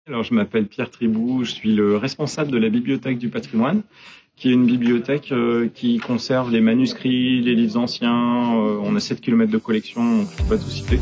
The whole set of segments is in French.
Alors, je m'appelle Pierre Tribou, je suis le responsable de la Bibliothèque du patrimoine, qui est une bibliothèque qui conserve les manuscrits, les livres anciens. On a 7 km de collection, donc je ne peux pas tout citer.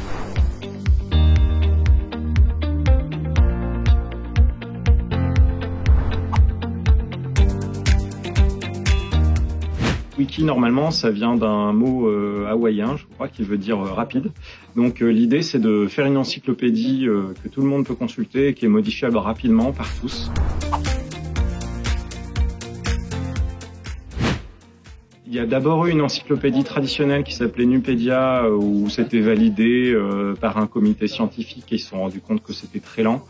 Wiki, normalement, ça vient d'un mot hawaïen, je crois, qui veut dire rapide. Donc l'idée, c'est de faire une encyclopédie que tout le monde peut consulter et qui est modifiable rapidement par tous. Il y a d'abord eu une encyclopédie traditionnelle qui s'appelait Nupedia, où c'était validé par un comité scientifique et ils se sont rendus compte que c'était très lent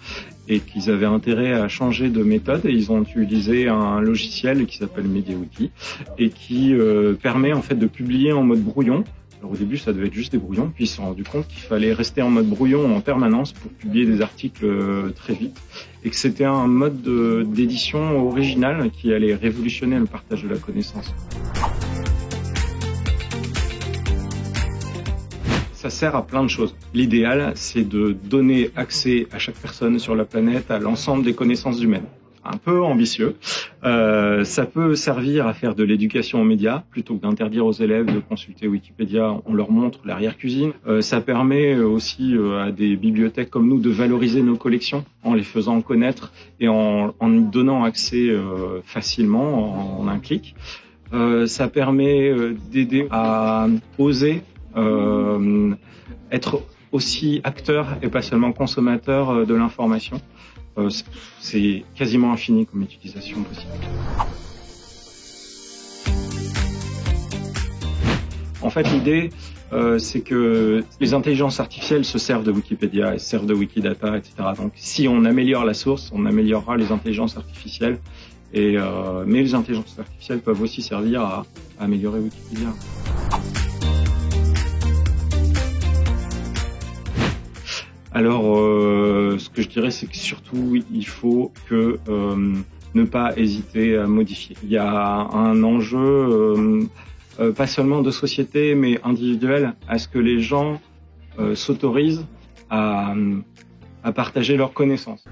et qu'ils avaient intérêt à changer de méthode, et ils ont utilisé un logiciel qui s'appelle MediaWiki et qui permet en fait de publier en mode brouillon. Alors au début, ça devait être juste des brouillons, puis ils se sont rendus compte qu'il fallait rester en mode brouillon en permanence pour publier des articles très vite, et que c'était un mode d'édition original qui allait révolutionner le partage de la connaissance. Ça sert à plein de choses. L'idéal, c'est de donner accès à chaque personne sur la planète à l'ensemble des connaissances humaines. Un peu ambitieux. Ça peut servir à faire de l'éducation aux médias. Plutôt que d'interdire aux élèves de consulter Wikipédia, on leur montre l'arrière-cuisine. Ça permet aussi à des bibliothèques comme nous de valoriser nos collections en les faisant connaître et en donnant accès facilement en un clic. Ça permet d'aider à oser être aussi acteur et pas seulement consommateur de l'information. C'est quasiment infini comme utilisation possible. En fait, l'idée, c'est que les intelligences artificielles se servent de Wikipédia et se servent de Wikidata, etc. Donc, si on améliore la source, on améliorera les intelligences artificielles. Mais les intelligences artificielles peuvent aussi servir à améliorer Wikipédia. Alors, ce que je dirais, c'est que surtout, il faut que ne pas hésiter à modifier. Il y a un enjeu, pas seulement de société, mais individuel, à ce que les gens s'autorisent à partager leurs connaissances.